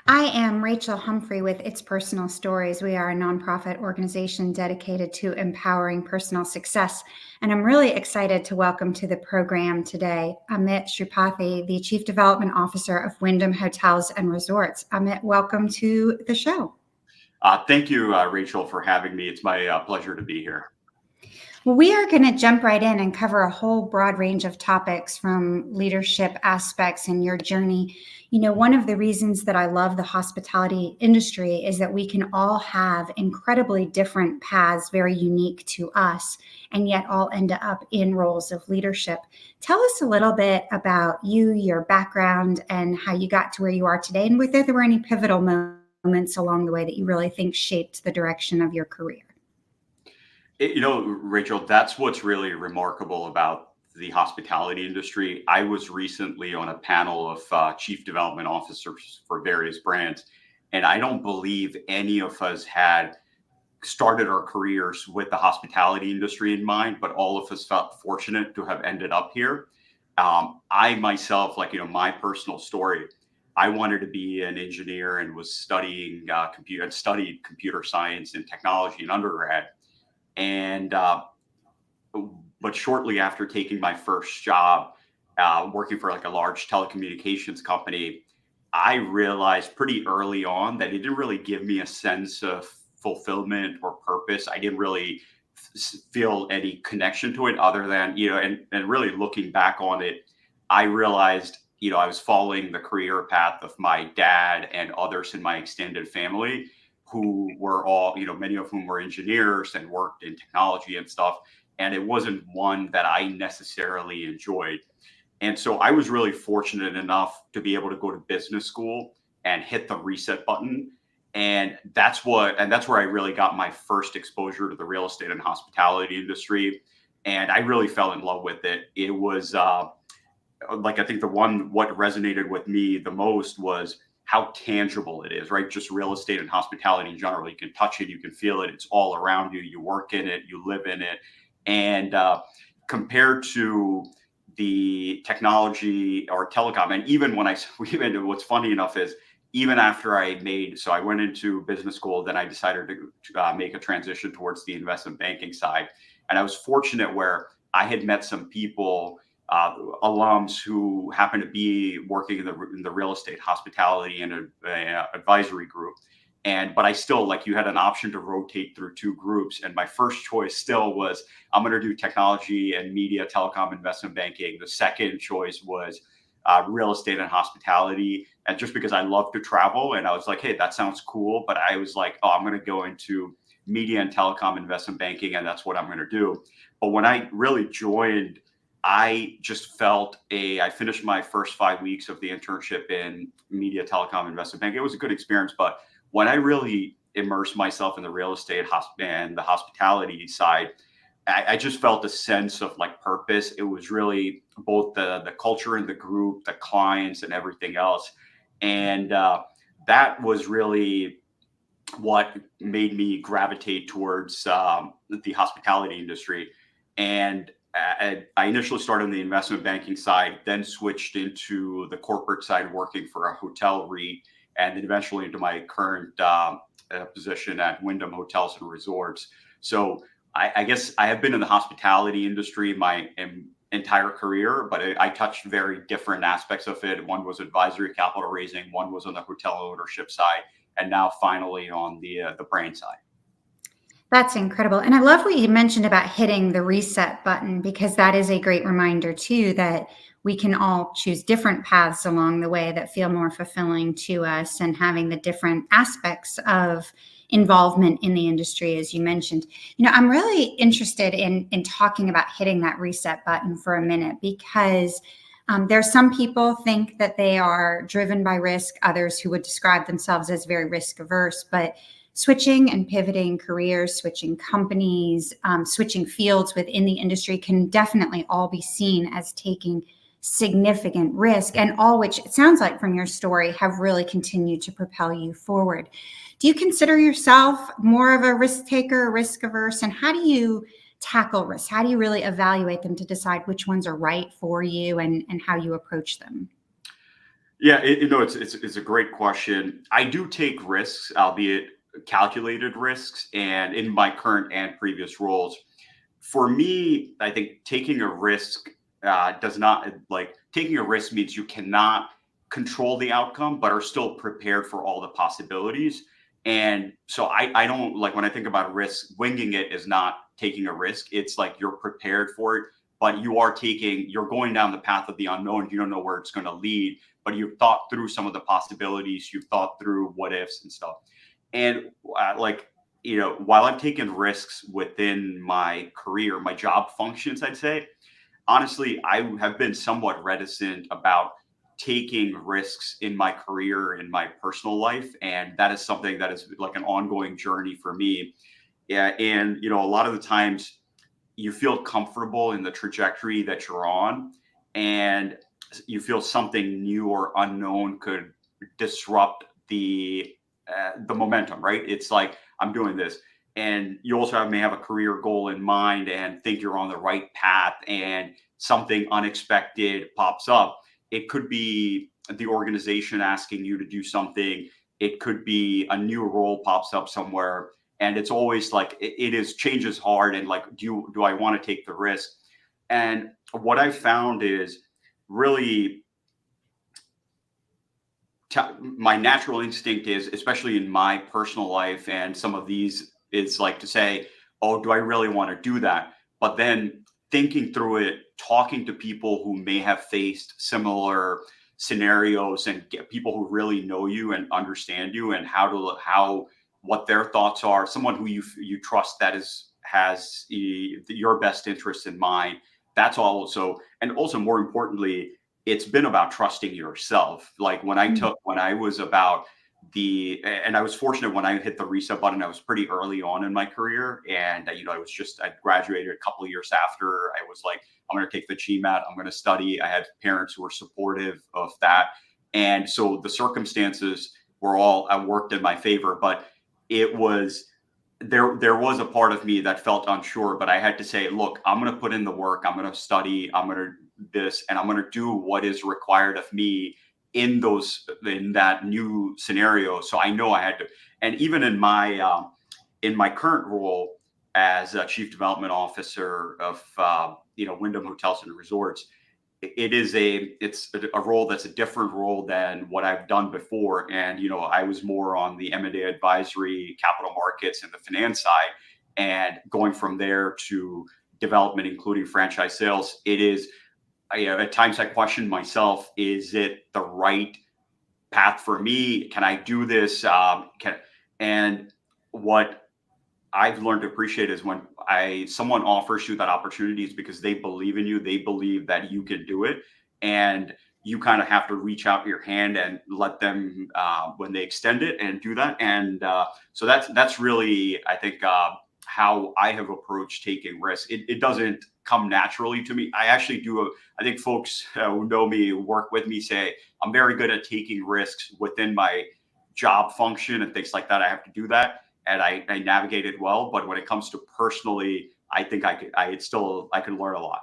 I am Rachel Humphrey with It's Personal Stories. We are a nonprofit organization dedicated to empowering personal success. And I'm really excited to welcome to the program today Amit Sripathi, the Chief Development Officer of Wyndham Hotels and Resorts. Amit, welcome to the show. Thank you, Rachel, for having me. It's my pleasure to be here. Well, we are going to jump right in and cover a whole broad range of topics from leadership aspects in your journey. One of the reasons that I love the hospitality industry is that we can all have incredibly different paths, very unique to us, and yet all end up in roles of leadership. Tell us a little bit about you, your background, and how you got to where you are today, and whether there were any pivotal moments along the way that you really think shaped the direction of your career. Rachel, that's what's really remarkable about the hospitality industry. I was recently on a panel of chief development officers for various brands, and I don't believe any of us had started our careers with the hospitality industry in mind, but all of us felt fortunate to have ended up here. I myself, my personal story, I wanted to be an engineer and was studied computer science and technology in undergrad. And but shortly after taking my first job, working for like a large telecommunications company, I realized pretty early on that it didn't really give me a sense of fulfillment or purpose. I didn't really feel any connection to it other than, and really looking back on it, I realized, I was following the career path of my dad and others in my extended family who were all, many of whom were engineers and worked in technology and stuff. And it wasn't one that I necessarily enjoyed. And so I was really fortunate enough to be able to go to business school and hit the reset button. And that's where I really got my first exposure to the real estate and hospitality industry. And I really fell in love with it. It was I think what resonated with me the most was how tangible it is, right? Just real estate and hospitality in general. You can touch it, you can feel it. It's all around you. You work in it, you live in it. And compared to the technology or telecom, and even what's funny enough is even after I went into business school, then I decided to make a transition towards the investment banking side. And I was fortunate where I had met some people, alums who happened to be working in the real estate, hospitality, and advisory group. But I still, you had an option to rotate through two groups. And my first choice still was, I'm going to do technology and media, telecom, investment banking. The second choice was real estate and hospitality. And just because I love to travel, and I was like, hey, that sounds cool. But I was like, oh, I'm going to go into media and telecom investment banking, and that's what I'm going to do. But when I really joined, I just I finished my first 5 weeks of the internship in media, telecom, investment banking. It was a good experience, but when I really immersed myself in the real estate and the hospitality side, I just felt a sense of purpose. It was really both the culture in the group, the clients, and everything else. And that was really what made me gravitate towards the hospitality industry. And I initially started on the investment banking side, then switched into the corporate side, working for a hotel REIT, and then eventually into my current position at Wyndham Hotels and Resorts. So I guess I have been in the hospitality industry my entire career, but I touched very different aspects of it. One was advisory capital raising, one was on the hotel ownership side, and now finally on the brand side. That's incredible. And I love what you mentioned about hitting the reset button, because that is a great reminder too, that we can all choose different paths along the way that feel more fulfilling to us, and having the different aspects of involvement in the industry, as you mentioned. I'm really interested in talking about hitting that reset button for a minute, because there's some people think that they are driven by risk, others who would describe themselves as very risk averse, but switching and pivoting careers, switching companies, switching fields within the industry can definitely all be seen as taking significant risk, and all which, it sounds like from your story, have really continued to propel you forward. Do you consider yourself more of a risk taker, risk averse, and how do you tackle risks? How do you really evaluate them to decide which ones are right for you and how you approach them? Yeah, it's a great question. I do take risks, albeit calculated risks, and in my current and previous roles, for me, I think taking a risk does not like taking a risk means you cannot control the outcome, but are still prepared for all the possibilities. And so I don't like when I think about risk, winging it is not taking a risk. It's like you're prepared for it, but you're going down the path of the unknown. You don't know where it's going to lead, but you've thought through some of the possibilities. You've thought through what ifs and stuff. And like while I've taken risks within my career, my job functions, I'd say, honestly, I have been somewhat reticent about taking risks in my career, in my personal life. And that is something that is like an ongoing journey for me. Yeah. And, a lot of the times you feel comfortable in the trajectory that you're on, and you feel something new or unknown could disrupt the momentum, right? It's like I'm doing this, and you also may have a career goal in mind and think you're on the right path, and something unexpected pops up. It could be the organization asking you to do something. It could be a new role pops up somewhere, and it's always like it is change is hard, and like do I want to take the risk? And what I found is really my natural instinct is, especially in my personal life and some of these, is like to say, oh, do I really want to do that? But then thinking through it, talking to people who may have faced similar scenarios, and get people who really know you and understand you, and how what their thoughts are, someone who you trust that has your best interest in mind. That's also, and also more importantly, it's been about trusting yourself. Like when I was about and I was fortunate when I hit the reset button, I was pretty early on in my career. And, I graduated a couple of years after. I was like, I'm going to take the GMAT, I'm going to study. I had parents who were supportive of that. And so the circumstances were all worked in my favor, but it was, there was a part of me that felt unsure, but I had to say, look, I'm going to put in the work. I'm going to study. I'm going to this, and I'm going to do what is required of me in that new scenario. So I know I had to, and even in my current role as a chief development officer of Wyndham Hotels and Resorts, it's a role that's a different role than what I've done before. And I was more on the M&A advisory, capital markets, and the finance side, and going from there to development, including franchise sales. It is, at times I question myself: is it the right path for me? Can I do this? And what I've learned to appreciate is when someone offers you that opportunity, is because they believe in you. They believe that you can do it, and you kind of have to reach out your hand and let them when they extend it, and do that. And so that's really, I think, how I have approached taking risks. It doesn't come naturally to me. I actually do. I think folks who know me, work with me, say I'm very good at taking risks within my job function and things like that. I have to do that, and I navigate it well. But when it comes to personally, I think I can learn a lot.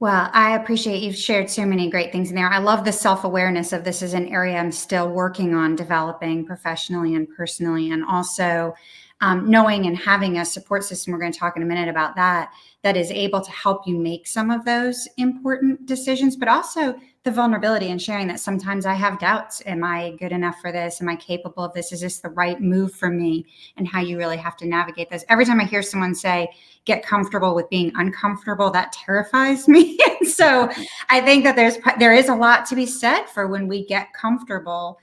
Well, I appreciate you've shared so many great things in there. I love the self-awareness of this is an area I'm still working on developing professionally and personally, and also knowing and having a support system. We're going to talk in a minute about that is able to help you make some of those important decisions, but also the vulnerability and sharing that sometimes I have doubts. Am I good enough for this? Am I capable of this? Is this the right move for me? And how you really have to navigate this. Every time I hear someone say, get comfortable with being uncomfortable, that terrifies me. And so I think that there is a lot to be said for when we get comfortable.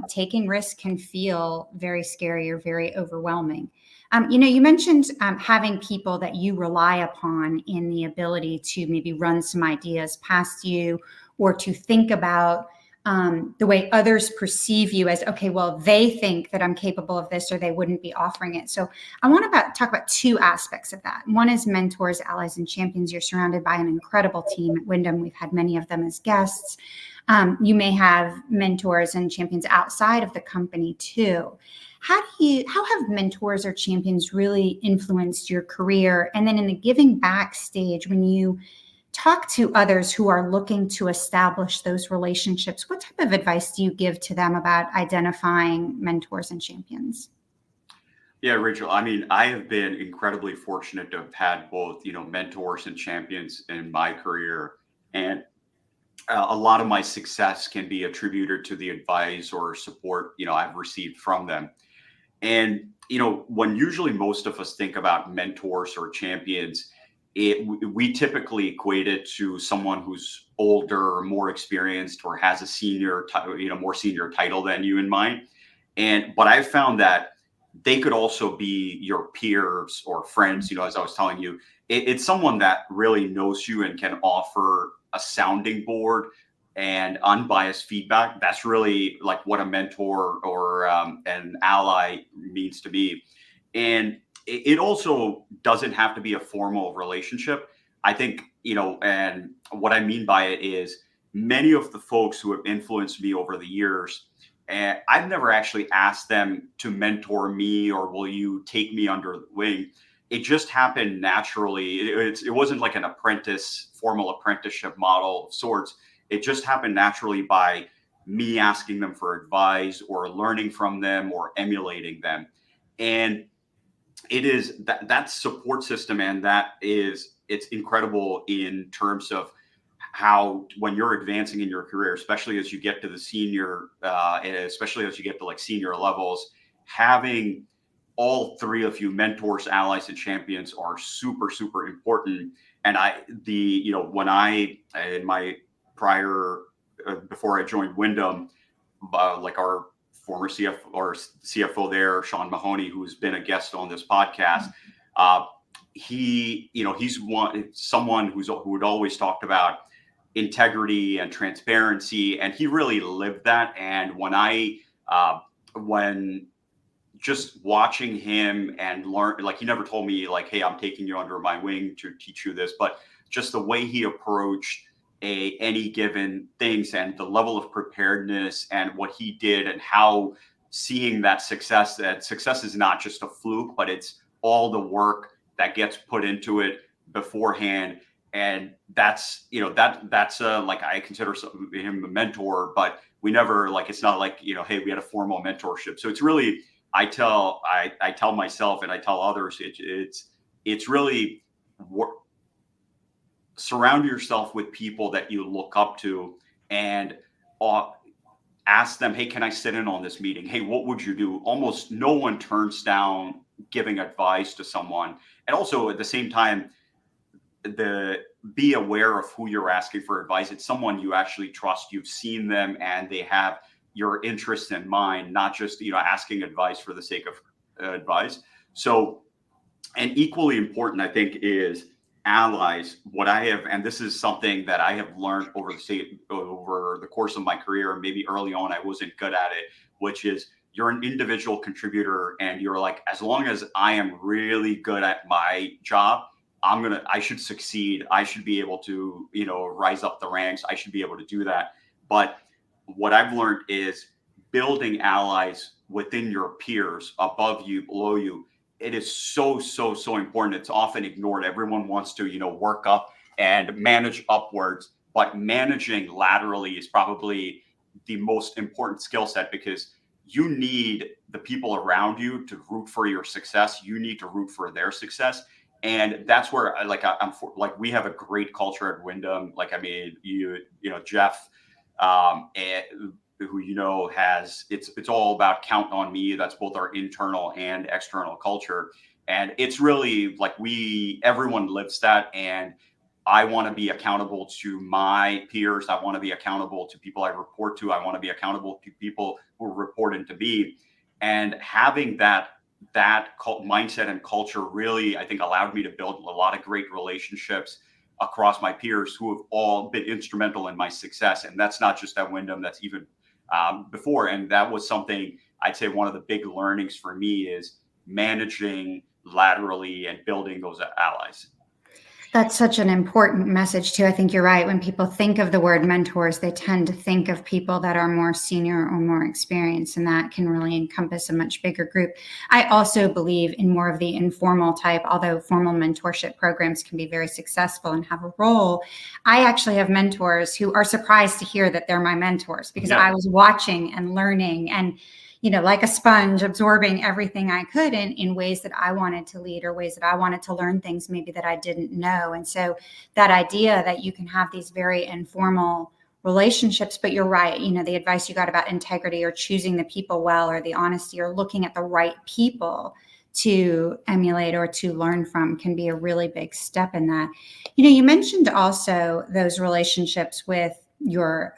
Taking risks can feel very scary or very overwhelming. You mentioned having people that you rely upon in the ability to maybe run some ideas past you, or to think about the way others perceive you as, okay, well, they think that I'm capable of this, or they wouldn't be offering it. So I want to talk about two aspects of that. One is mentors, allies, and champions. You're surrounded by an incredible team at Wyndham. We've had many of them as guests. You may have mentors and champions outside of the company too. How have mentors or champions really influenced your career? And then in the giving back stage, when you talk to others who are looking to establish those relationships, what type of advice do you give to them about identifying mentors and champions? Yeah, Rachel. I mean, I have been incredibly fortunate to have had both, mentors and champions in my career. And a lot of my success can be attributed to the advice or support, I've received from them. And when usually most of us think about mentors or champions, we typically equate it to someone who's older or more experienced or has a more senior title than you in mind. But I found that they could also be your peers or friends. As I was telling you, it's someone that really knows you and can offer a sounding board and unbiased feedback. That's really like what a mentor or an ally means to me. And it also doesn't have to be a formal relationship. I think, and what I mean by it is many of the folks who have influenced me over the years, and I've never actually asked them to mentor me or will you take me under the wing. It just happened naturally. It wasn't like an formal apprenticeship model of sorts. It just happened naturally by me asking them for advice or learning from them or emulating them. And it is that support system, and it's incredible in terms of how when you're advancing in your career, especially as you get to the senior, and especially as you get to like senior levels, having all three of you, mentors, allies, and champions, are super, super important. And when in my prior, before I joined Wyndham, like our former CFO there, Sean Mahoney, who's been a guest on this podcast, he's someone who had always talked about integrity and transparency, and he really lived that. And when just watching him and learn, like he never told me like, hey, I'm taking you under my wing to teach you this, but just the way he approached any given things and the level of preparedness and what he did, and how seeing that success is not just a fluke, but it's all the work that gets put into it beforehand. And that's like, I consider him a mentor, but we never, like, it's not like, hey, we had a formal mentorship. So it's really, I tell myself and I tell others, it's really surround yourself with people that you look up to, and ask them, hey, can I sit in on this meeting? Hey, what would you do? Almost no one turns down giving advice to someone. And also at the same time, be aware of who you're asking for advice. It's someone you actually trust. You've seen them and they have your interests in mind, not just, asking advice for the sake of advice. So, and equally important, I think, is allies. What I have, and this is something that I have learned over the course of my career, and maybe early on I wasn't good at it, which is you're an individual contributor, and you're like, as long as I am really good at my job, I should succeed. I should be able to, rise up the ranks. I should be able to do that. But what I've learned is building allies within your peers, above you, below you. It is so, so, so important. It's often ignored. Everyone wants to, work up and manage upwards, but managing laterally is probably the most important skill set, because you need the people around you to root for your success. You need to root for their success. And that's where we have a great culture at Wyndham. Like, I mean, Jeff, and who has it's all about count on me. That's both our internal and external culture. And it's really like everyone lives that. And I want to be accountable to my peers. I want to be accountable to people I report to. I want to be accountable to people who report into me. And having that mindset and culture really, I think, allowed me to build a lot of great relationships across my peers who have all been instrumental in my success. And that's not just at Wyndham, that's even before. And that was something I'd say one of the big learnings for me is managing laterally and building those allies. That's such an important message too. I think you're right. When people think of the word mentors, they tend to think of people that are more senior or more experienced, and that can really encompass a much bigger group. I also believe in more of the informal type, although formal mentorship programs can be very successful and have a role. I actually have mentors who are surprised to hear that they're my mentors because Yeah. I was watching and learning and like a sponge, absorbing everything I could in ways that I wanted to lead or ways that I wanted to learn things maybe that I didn't know. And so that idea that you can have these very informal relationships, but you're right, the advice you got about integrity or choosing the people well or the honesty or looking at the right people to emulate or to learn from can be a really big step in that. You mentioned also those relationships with your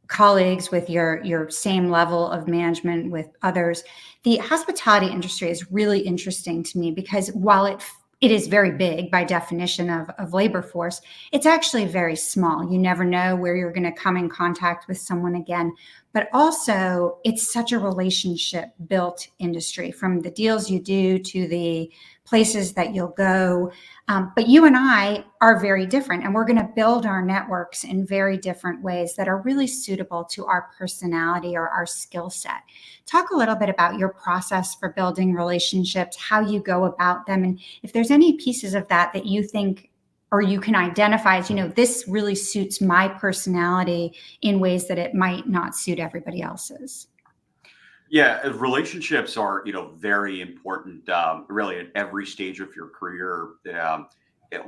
colleagues, with your same level of management, with others. The hospitality industry is really interesting to me because while it is very big by definition of labor force, it's actually very small. You never know where you're going to come in contact with someone again. But also, it's such a relationship built industry, from the deals you do to the places that you'll go. But you and I are very different, and we're going to build our networks in very different ways that are really suitable to our personality or our skill set. Talk a little bit about your process for building relationships, how you go about them, and if there's any pieces of that you think or you can identify as, this really suits my personality in ways that it might not suit everybody else's. Yeah, relationships are, very important, really at every stage of your career.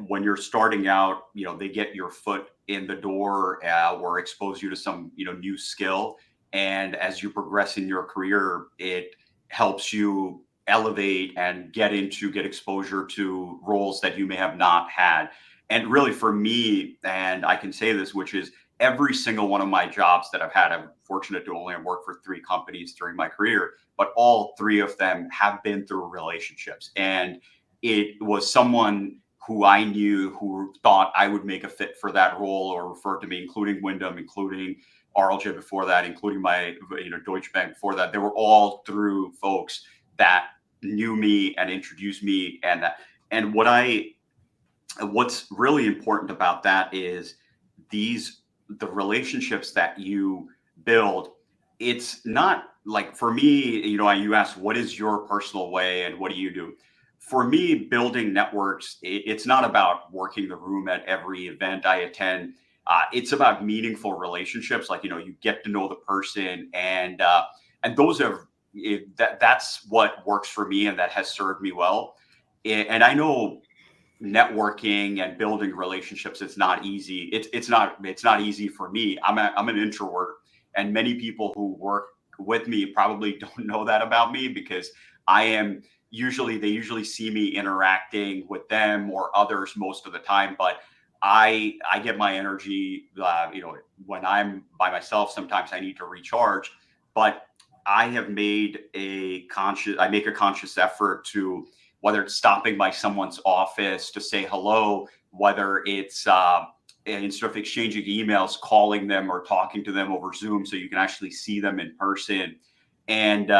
When you're starting out, they get your foot in the door, or expose you to some, new skill. And as you progress in your career, it helps you elevate and get exposure to roles that you may have not had. And really, for me, and I can say this, which is every single one of my jobs that I've had, I'm fortunate to only have worked for 3 companies during my career, but all 3 of them have been through relationships. And it was someone who I knew who thought I would make a fit for that role or referred to me, including Wyndham, including RLJ before that, including my, Deutsche Bank before that. They were all through folks that knew me and introduced me. And what's really important about that is the relationships that you build. It's not like, for me, you asked what is your personal way and what do you do. For me, building networks, it's not about working the room at every event I attend. It's about meaningful relationships, like, you get to know the person, and those are that's what works for me and that has served me well. And I know networking and building relationships, it's not easy. It's not easy for me. I'm an introvert, and many people who work with me probably don't know that about me, because I am they usually see me interacting with them or others most of the time. But I get my energy, when I'm by myself. Sometimes I need to recharge, but I make a conscious effort to, whether it's stopping by someone's office to say hello, whether it's instead of exchanging emails, calling them or talking to them over Zoom so you can actually see them in person. And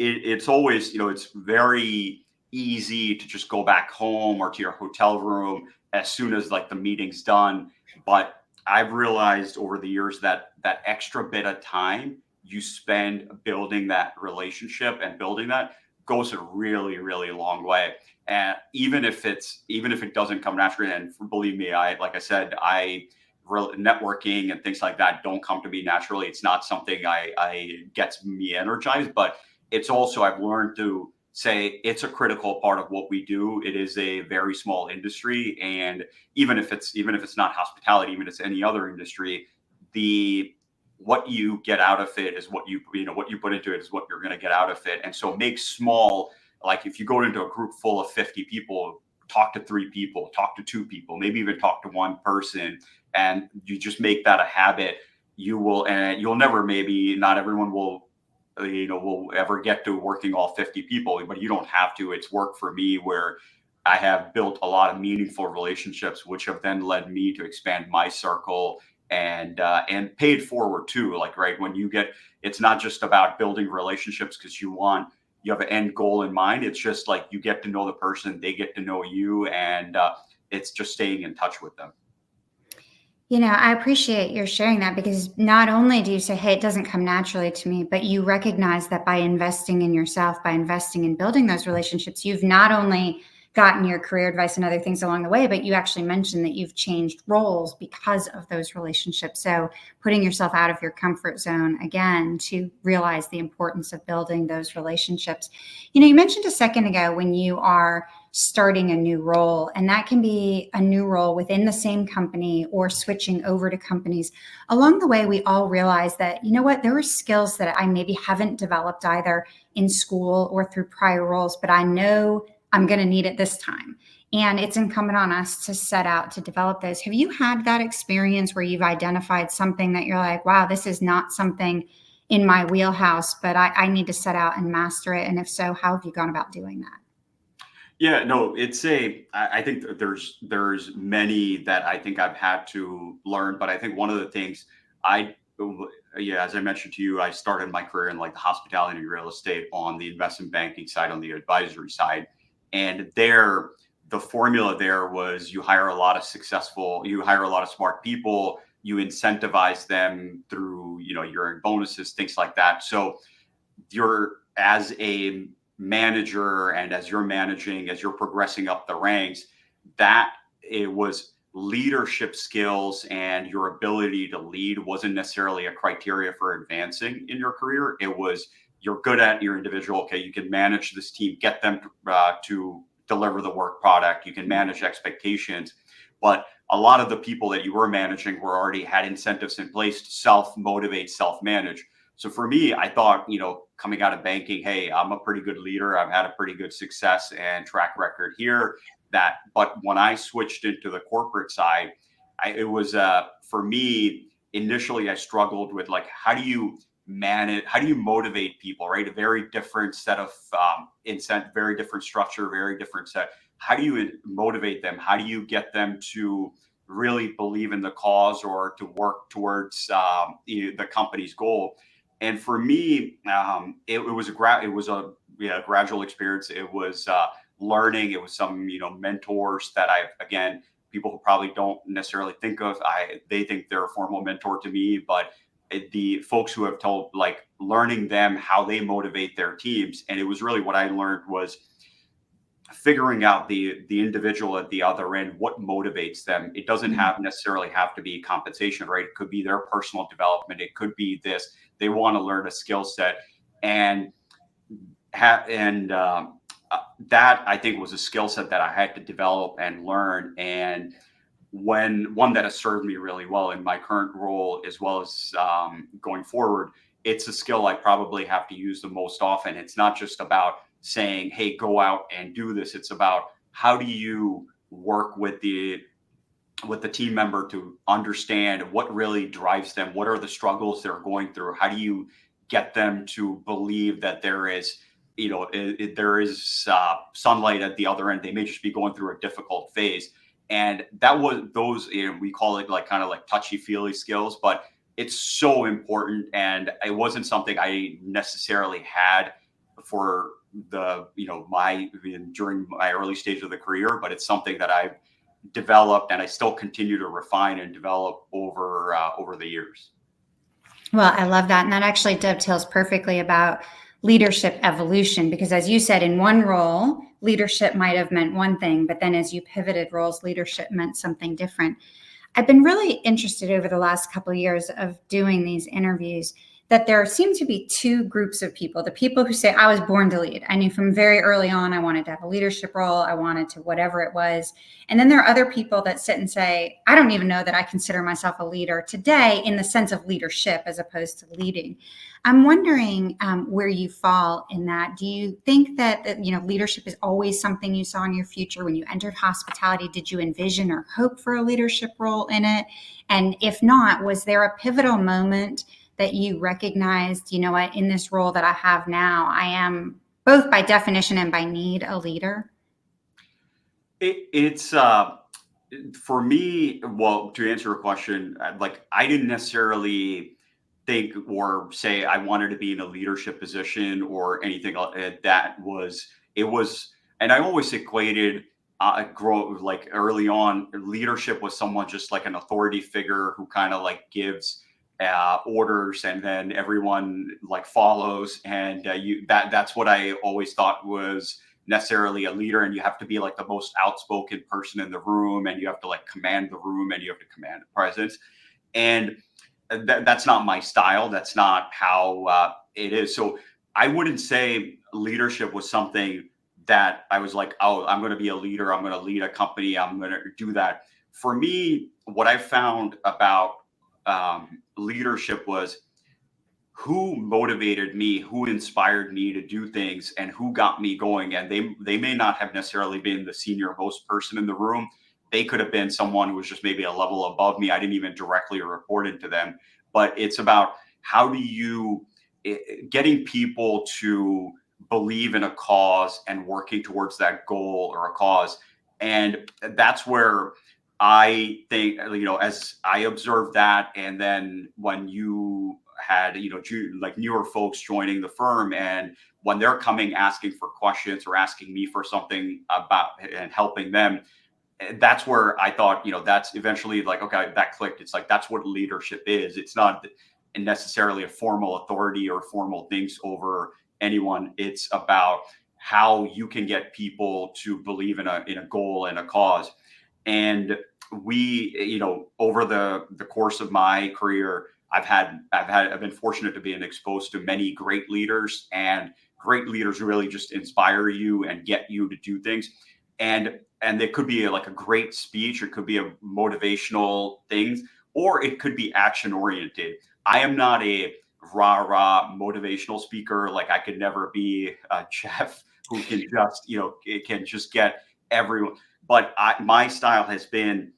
it's always, it's very easy to just go back home or to your hotel room as soon as, like, the meeting's done. But I've realized over the years that that extra bit of time you spend building that relationship and building that goes a really, really long way. And even if it doesn't come naturally, and believe me, like I said, networking and things like that don't come to me naturally. It's not something I gets me energized, but it's also, I've learned to say it's a critical part of what we do. It is a very small industry, and even if it's not hospitality, even if it's any other industry, the what you get out of it is what you put into it is what you're going to get out of it. And so make small, like, if you go into a group full of 50 people, talk to 3 people, talk to 2 people, maybe even talk to one person, and you just make that a habit. And you'll never, maybe not everyone will ever get to working all 50 people, but you don't have to. It's worked for me, where I have built a lot of meaningful relationships, which have then led me to expand my circle, and paid forward too. Like, right when you get, it's not just about building relationships because you have an end goal in mind. It's just like you get to know the person, they get to know you, and it's just staying in touch with them. I appreciate your sharing that because not only do you say, hey, it doesn't come naturally to me, but you recognize that by investing in yourself, by investing in building those relationships, you've not only gotten your career advice and other things along the way, but you actually mentioned that you've changed roles because of those relationships. So putting yourself out of your comfort zone again to realize the importance of building those relationships. You mentioned a second ago when you are starting a new role, and that can be a new role within the same company or switching over to companies. Along the way, we all realize that, there are skills that I maybe haven't developed either in school or through prior roles, but I know I'm going to need it this time. And it's incumbent on us to set out to develop those. Have you had that experience where you've identified something that you're like, wow, this is not something in my wheelhouse, but I need to set out and master it? And if so, how have you gone about doing that? Yeah, no, I think that there's many that I think I've had to learn, but I think one of the things I, yeah, as I mentioned to you, I started my career in like the hospitality and real estate on the investment banking side, on the advisory side. And there, the formula there was you hire a lot of smart people, you incentivize them through, your bonuses, things like that. So you're as a manager and as you're managing, as you're progressing up the ranks, that it was leadership skills and your ability to lead wasn't necessarily a criteria for advancing in your career. It was you're good at your individual. Okay, you can manage this team, get them to deliver the work product. You can manage expectations, but a lot of the people that you were managing were already had incentives in place to self motivate, self manage. So for me, I thought, coming out of banking, hey, I'm a pretty good leader. I've had a pretty good success and track record here. But when I switched into the corporate side, it was for me initially I struggled with like how do you motivate people, right? A very different set of very different structure, very different set. How do you motivate them? How do you get them to really believe in the cause or to work towards the company's goal? And for me, it was a yeah, gradual experience. It was learning. It was some mentors that again, people who probably don't necessarily think of. They think they're a formal mentor to me, but the folks who have told like learning them how they motivate their teams, and it was really what I learned was figuring out the individual at the other end, what motivates them. It doesn't have necessarily have to be compensation, right? It could be their personal development. It could be this. They want to learn a skill set, and that I think was a skill set that I had to develop and learn. And one that has served me really well in my current role as well as going forward. It's a skill I probably have to use the most often. It's not just about saying, hey, go out and do this. It's about how do you work with the team member to understand what really drives them, what are the struggles they're going through, how do you get them to believe that there is there is sunlight at the other end. They may just be going through a difficult phase. And that was those, we call it like kind of like touchy feely skills, but it's so important. And it wasn't something I necessarily had for during my early stage of the career, but it's something that I've developed and I still continue to refine and develop over the years. Well, I love that. And that actually dovetails perfectly about leadership evolution, because as you said, in one role, leadership might have meant one thing, but then as you pivoted roles, leadership meant something different. I've been really interested over the last couple of years of doing these interviews that there seem to be two groups of people. The people who say, I was born to lead. I knew from very early on, I wanted to have a leadership role. I wanted to whatever it was. And then there are other people that sit and say, I don't even know that I consider myself a leader today in the sense of leadership as opposed to leading. I'm wondering where you fall in that. Do you think that leadership is always something you saw in your future when you entered hospitality? Did you envision or hope for a leadership role in it? And if not, was there a pivotal moment that you recognized, what, in this role that I have now, I am both by definition and by need a leader? It's for me, well, to answer your question, like I didn't necessarily think or say I wanted to be in a leadership position or anything that was it was, and I always equated grow like early on leadership was someone just like an authority figure who kind of like gives orders and then everyone like follows, and that's what I always thought was necessarily a leader, and you have to be like the most outspoken person in the room and you have to like command the room and you have to command the presence, and that's not my style. That's not how it is. So I wouldn't say leadership was something that I was like, oh, I'm going to be a leader. I'm going to lead a company. I'm going to do that. For me, what I found about leadership was who motivated me, who inspired me to do things, and who got me going. And they may not have necessarily been the senior most person in the room. They could have been someone who was just maybe a level above me. I didn't even directly report into them. But it's about how do you getting people to believe in a cause and working towards that goal or a cause. And that's where I think, as I observed that, and then when you had, like newer folks joining the firm, and when they're coming asking for questions or asking me for something about and helping them, that's where I thought, that's eventually like, okay, that clicked. It's like, that's what leadership is. It's not necessarily a formal authority or formal things over anyone. It's about how you can get people to believe in a goal and a cause. And we, over the course of my career, I've been fortunate to be exposed to many great leaders, and great leaders really just inspire you and get you to do things. And it could be like a great speech, it could be a motivational things, or it could be action oriented. I am not a rah motivational speaker. Like I could never be a chef who can just, it can just get everyone. But my style has been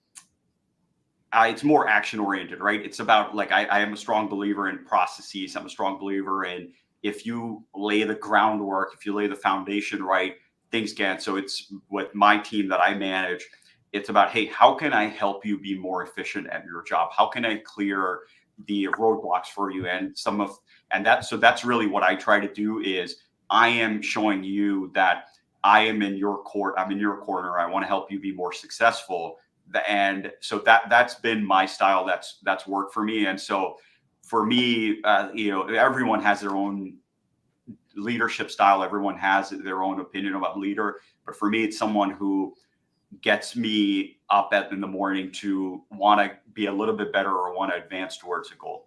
it's more action oriented, right? It's about like I am a strong believer in processes. I'm a strong believer in if you lay the groundwork, if you lay the foundation right, things can. So it's with my team that I manage. It's about, hey, how can I help you be more efficient at your job? How can I clear the roadblocks for you? So that's really what I try to do is I am showing you that I am in your court. I'm in your corner. I want to help you be more successful. And so that's been my style. That's worked for me. And so for me, everyone has their own leadership style. Everyone has their own opinion about leader. But for me, it's someone who gets me up in the morning to want to be a little bit better or want to advance towards a goal.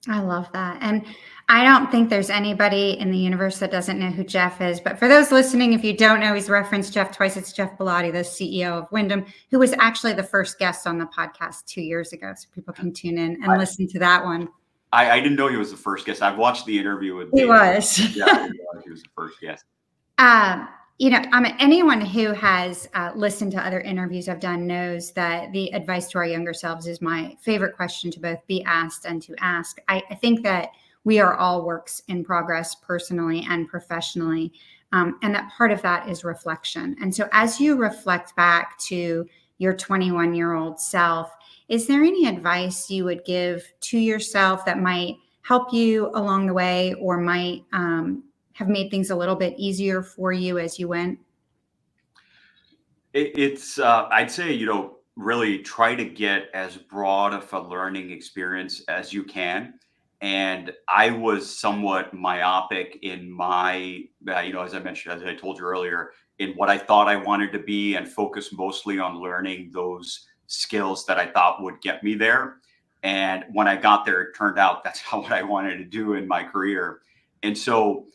I love that. And I don't think there's anybody in the universe that doesn't know who Jeff is. But for those listening, if you don't know, he's referenced Jeff twice. It's Jeff Bellotti, the CEO of Wyndham, who was actually the first guest on the podcast 2 years ago. So people can tune in and listen to that one. I didn't know he was the first guest. I've watched the interview with He was. Yeah, I didn't realize he was the first guest. Anyone who has listened to other interviews I've done knows that the advice to our younger selves is my favorite question to both be asked and to ask. I think that we are all works in progress personally and professionally. And that part of that is reflection. And so as you reflect back to your 21-year-old self, is there any advice you would give to yourself that might help you along the way or might have made things a little bit easier for you as you went? It's I'd say, really try to get as broad of a learning experience as you can. And I was somewhat myopic in my, as I mentioned, as I told you earlier, in what I thought I wanted to be, and focused mostly on learning those skills that I thought would get me there. And when I got there, it turned out that's not what I wanted to do in my career. And so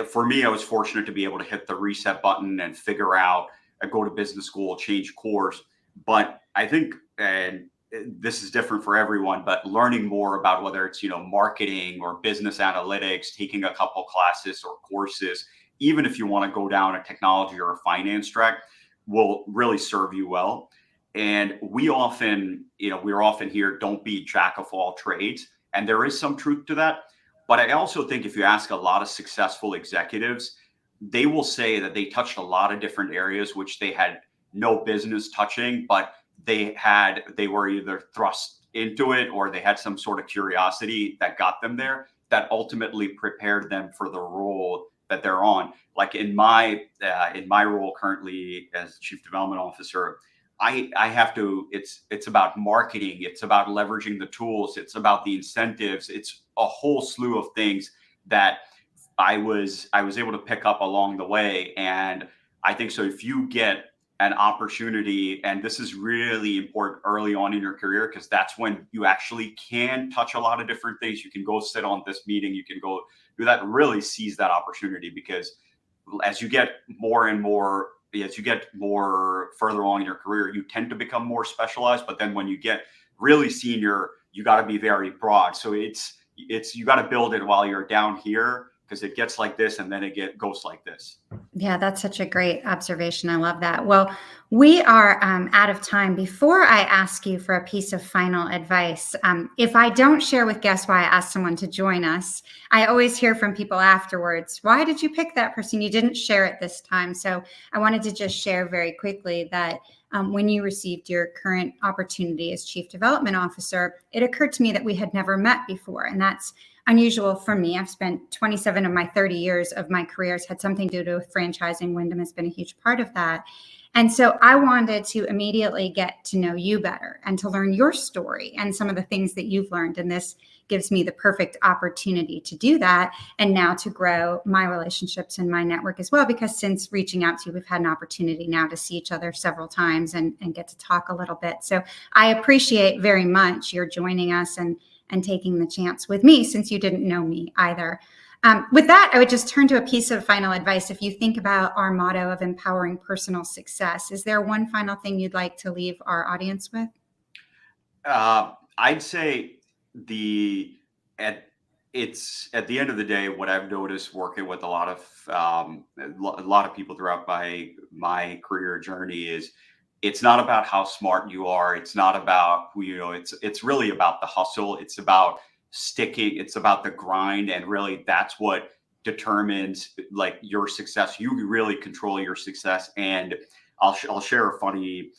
for me, I was fortunate to be able to hit the reset button and figure out, go to business school, change course. But I think, and this is different for everyone, but learning more about whether it's, marketing or business analytics, taking a couple classes or courses, even if you want to go down a technology or a finance track, will really serve you well. And we're often here, don't be jack of all trades. And there is some truth to that. But I also think if you ask a lot of successful executives, they will say that they touched a lot of different areas which they had no business touching, but they were either thrust into it, or they had some sort of curiosity that got them there, that ultimately prepared them for the role that they're on. Like in my role currently as chief development officer, I have to, it's about marketing, it's about leveraging the tools, it's about the incentives, it's a whole slew of things that I was able to pick up along the way. And I think so if you get an opportunity, and this is really important early on in your career, because that's when you actually can touch a lot of different things. You can go sit on this meeting, you can go do that, really seize that opportunity, because as you get more and more, as you get more further along in your career, you tend to become more specialized. But then when you get really senior, you got to be very broad. So it's you got to build it while you're down here, because it gets like this and then goes like this. Yeah, that's such a great observation. I love that. Well, we are out of time. Before I ask you for a piece of final advice, if I don't share with guests why I asked someone to join us, I always hear from people afterwards, why did you pick that person? You didn't share it this time. So I wanted to just share very quickly that when you received your current opportunity as Chief Development Officer, it occurred to me that we had never met before. And that's unusual for me. I've spent 27 of my 30 years of my career has had something to do with franchising. Wyndham has been a huge part of that. And so I wanted to immediately get to know you better and to learn your story and some of the things that you've learned. And this gives me the perfect opportunity to do that. And now to grow my relationships and my network as well, because since reaching out to you, we've had an opportunity now to see each other several times and get to talk a little bit. So I appreciate very much your joining us and taking the chance with me, since you didn't know me either. With that, I would just turn to a piece of final advice. If you think about our motto of empowering personal success, is there one final thing you'd like to leave our audience with? I'd say at at the end of the day, what I've noticed working with a lot of people throughout my career journey is, it's not about how smart you are. It's not about who you know. It's really about the hustle. It's about sticking. It's about the grind, and really that's what determines like your success. You really control your success. And I'll share a funny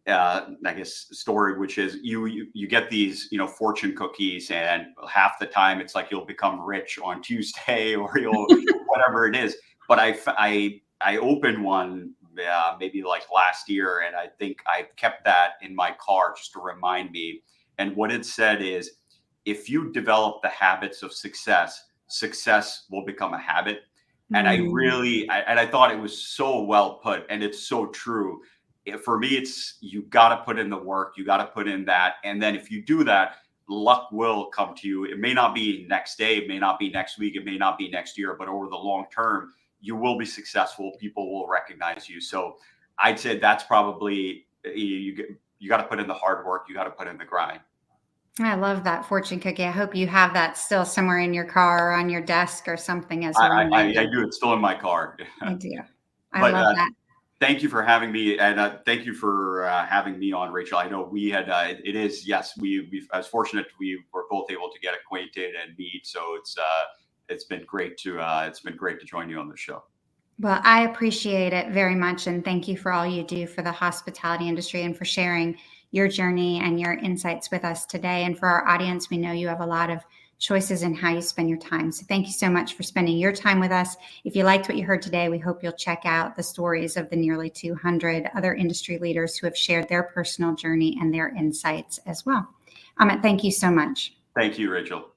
I guess story, which is you get these fortune cookies, and half the time it's like you'll become rich on Tuesday or you'll whatever it is. But I opened one maybe like last year, and I think I kept that in my car just to remind me. And what it said is, if you develop the habits of success, success will become a habit. And I thought it was so well put, and it's so true. For me, it's you got to put in the work, you got to put in that, and then if you do that, luck will come to you. It may not be next day, it may not be next week, it may not be next year, but over the long term, you will be successful. People will recognize you. So I'd say that's probably you got to put in the hard work, you got to put in the grind. I love that fortune cookie. I hope you have that still somewhere in your car or on your desk or something as a I reminder. do. It's still in my car. I do. I But love that. thank you for having me, and thank you for having me on, Rachel. I know we had it is yes, I was fortunate we were both able to get acquainted and meet. So it's been great to join you on the show. Well, I appreciate it very much. And thank you for all you do for the hospitality industry and for sharing your journey and your insights with us today. And for our audience, we know you have a lot of choices in how you spend your time. So thank you so much for spending your time with us. If you liked what you heard today, we hope you'll check out the stories of the nearly 200 other industry leaders who have shared their personal journey and their insights as well. Amit, thank you so much. Thank you, Rachel.